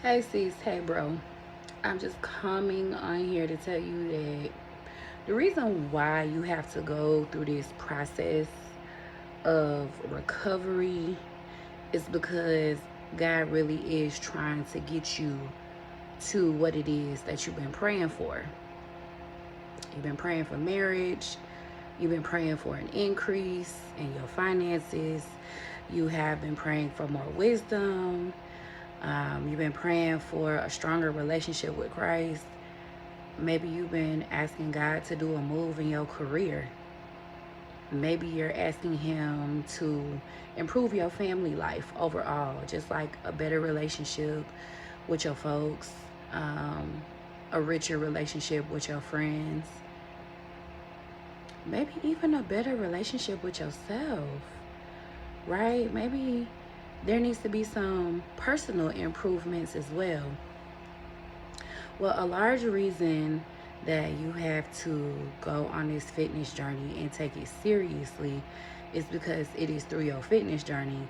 Hey sis, hey bro. I'm just coming on here to tell you that the reason why you have to go through this process of recovery is because God really is trying to get you to what it is that you've been praying for. You've been praying for marriage, you've been praying for an increase in your finances, you have been praying for more wisdom, you've been praying for a stronger relationship with Christ. Maybe you've been asking God to do a move in your career. Maybe you're asking Him to improve your family life overall, just like a better relationship with your folks, um, a richer relationship with your friends, maybe even a better relationship with yourself, right? Maybe there needs to be some personal improvements as well. Well, a large reason that you have to go on this fitness journey and take it seriously is because it is through your fitness journey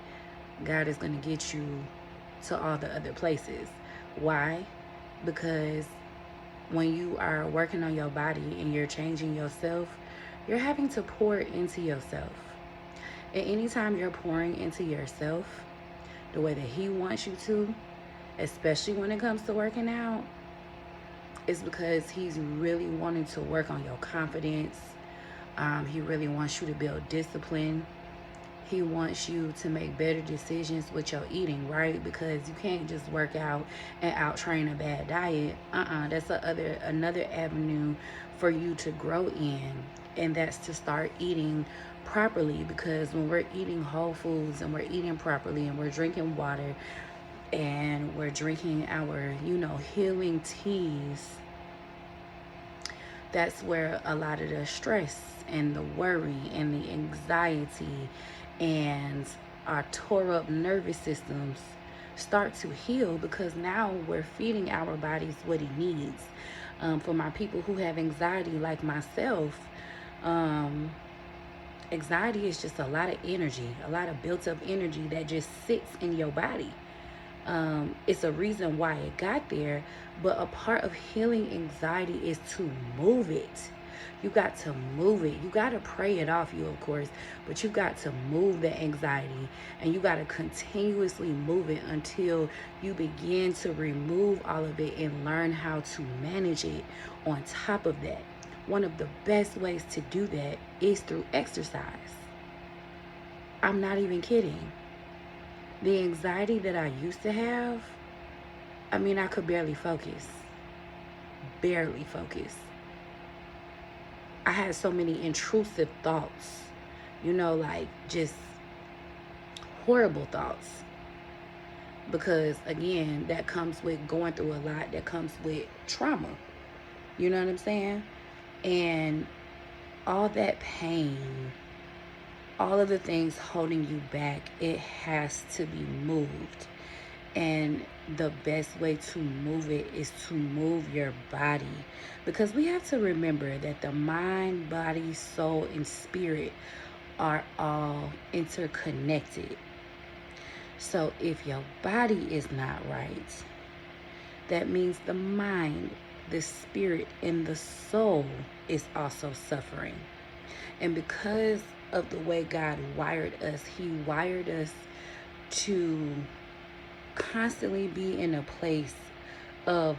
God is going to get you to all the other places. Why? Because when you are working on your body and you're changing yourself, you're having to pour into yourself. And anytime you're pouring into yourself the way that He wants you to, especially when it comes to working out, it's because He's really wanting to work on your confidence. He really wants you to build discipline. He wants you to make better decisions with your eating, right? Because you can't just work out and out train a bad diet. That's another avenue for you to grow in, and that's to start eating properly. Because when we're eating whole foods and we're eating properly and we're drinking water and we're drinking our, healing teas, that's where a lot of the stress and the worry and the anxiety and our tore up nervous systems start to heal, because now we're feeding our bodies what it needs. For my people who have anxiety, like myself, um, anxiety is just a lot of energy, a lot of built up energy that just sits in your body. It's a reason why it got there, but a part of healing anxiety is to move it. You got to move it. You got to pray it off, you of course, but you got to move the anxiety, and you got to continuously move it until you begin to remove all of it and learn how to manage it. On top of that, one of the best ways to do that is through exercise. I'm not even kidding. The anxiety that I used to have, I mean, I could barely focus. Barely focus. I had so many intrusive thoughts, like just horrible thoughts. Because again, that comes with going through a lot, that comes with trauma. You know what I'm saying? And all that pain, all of the things holding you back, it has to be moved. And the best way to move it is to move your body. Because we have to remember that the mind, body, soul, and spirit are all interconnected. So if your body is not right, that means the mind, the spirit, and the soul is also suffering. And because of the way God wired us, He wired us to constantly be in a place of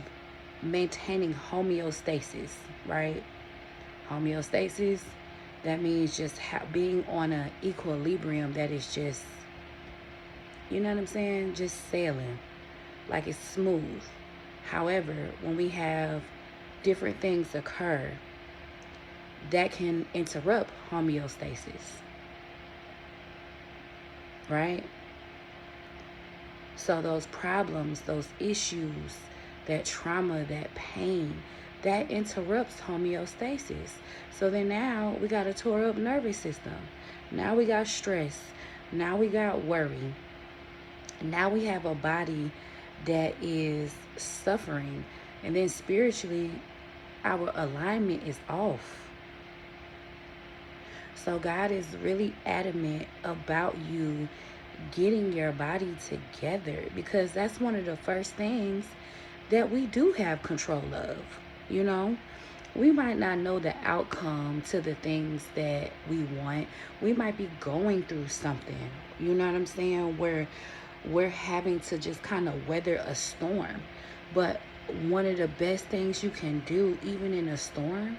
maintaining homeostasis, right? Homeostasis, that means just being on an equilibrium that is just, you know what I'm saying? Just sailing, like it's smooth. However, when we have different things occur, that can interrupt homeostasis, right? So those problems, those issues, that trauma, that pain, that interrupts homeostasis. So then now we got a tore up nervous system. Now we got stress. Now we got worry. Now we have a body that is suffering. And then spiritually, our alignment is off. So God is really adamant about you getting your body together, because that's one of the first things that we do have control of. You know, we might not know the outcome to the things that we want. We might be going through something, you know what I'm saying, where we're having to just kind of weather a storm. But one of the best things you can do, even in a storm,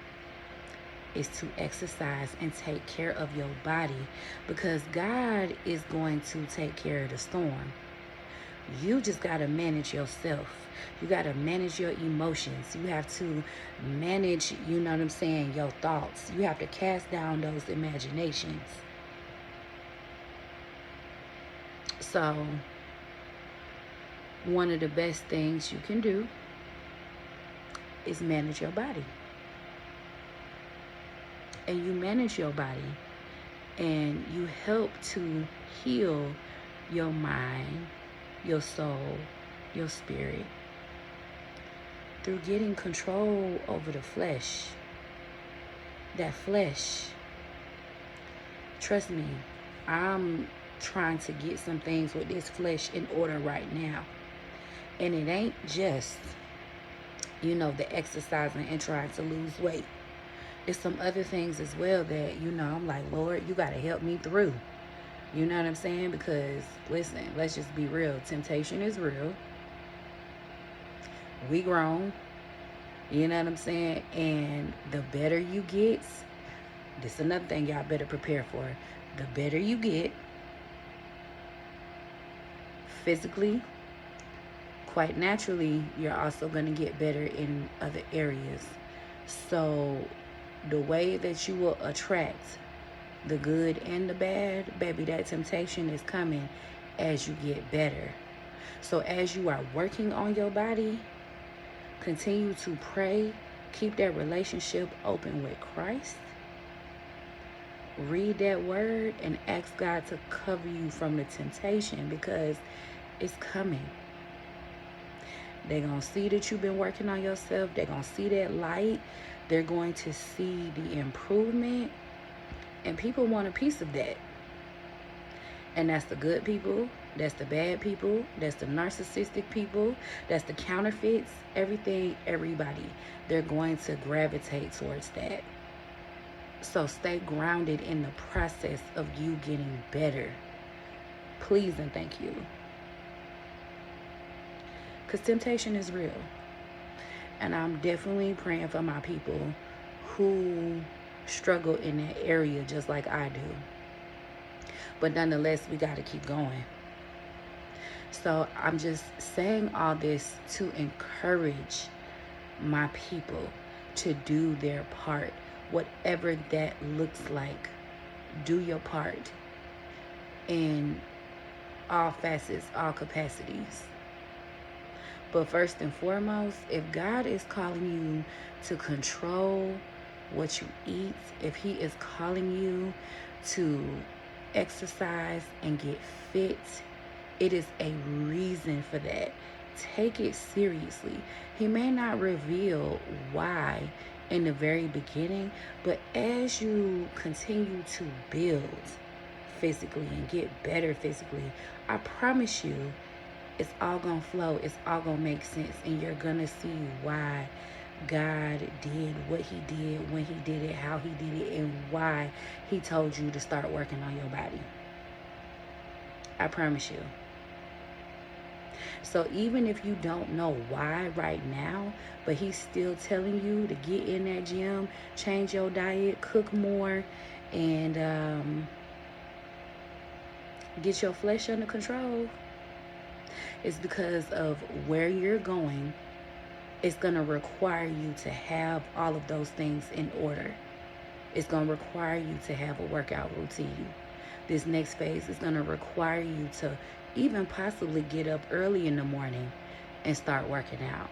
is to exercise and take care of your body, because God is going to take care of the storm. You just got to manage yourself. You got to manage your emotions. You have to manage, you know what I'm saying, your thoughts. You have to cast down those imaginations. So, one of the best things you can do is manage your body. And you manage your body and you help to heal your mind, your soul, your spirit through getting control over the flesh. That flesh, trust me, I'm trying to get some things with this flesh in order right now. And it ain't just, the exercising and trying to lose weight. It's some other things as well that, I'm like, Lord, you got to help me through. You know what I'm saying? Because, listen, let's just be real. Temptation is real. We grown. You know what I'm saying? And the better you get, this is another thing y'all better prepare for. The better you get physically, quite naturally, you're also going to get better in other areas. So the way that you will attract the good and the bad, baby, that temptation is coming as you get better. So as you are working on your body, continue to pray, keep that relationship open with Christ, read that word, and ask God to cover you from the temptation, because it's coming. They're going to see that you've been working on yourself. They're going to see that light. They're going to see the improvement. And people want a piece of that. And that's the good people. That's the bad people. That's the narcissistic people. That's the counterfeits. Everything, everybody. They're going to gravitate towards that. So stay grounded in the process of you getting better. Please and thank you. Because temptation is real. And I'm definitely praying for my people who struggle in that area just like I do. But nonetheless, we got to keep going. So I'm just saying all this to encourage my people to do their part. Whatever that looks like, do your part in all facets, all capacities. But first and foremost, if God is calling you to control what you eat, if He is calling you to exercise and get fit, it is a reason for that. Take it seriously. He may not reveal why in the very beginning, but as you continue to build physically and get better physically, I promise you, it's all gonna flow. It's all gonna make sense, and you're gonna see why God did what He did, when He did it, how He did it, and why He told you to start working on your body. I promise you. So even if you don't know why right now, but He's still telling you to get in that gym, change your diet, cook more, and get your flesh under control, it's because of where you're going. It's going to require you to have all of those things in order. It's going to require you to have a workout routine. This next phase is going to require you to even possibly get up early in the morning and start working out.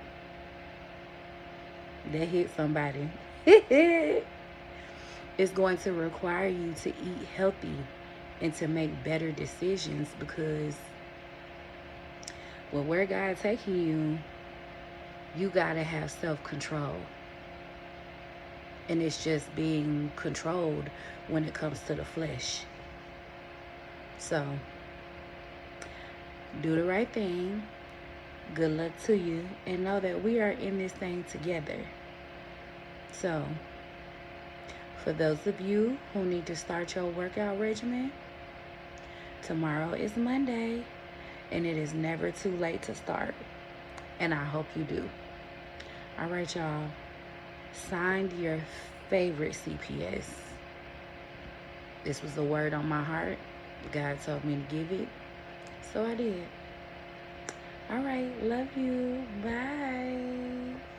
That hit somebody. It's going to require you to eat healthy and to make better decisions, because where God's taking you, you got to have self-control. And it's just being controlled when it comes to the flesh. So Do the right thing. Good luck to you. And know that we are in this thing together. So, for those of you who need to start your workout regimen, tomorrow is Monday and it is never too late to start. And I hope you do. All right, y'all. Signed, your favorite CPS. This was the word on my heart. God told me to give it. So I did. All right. Love you. Bye.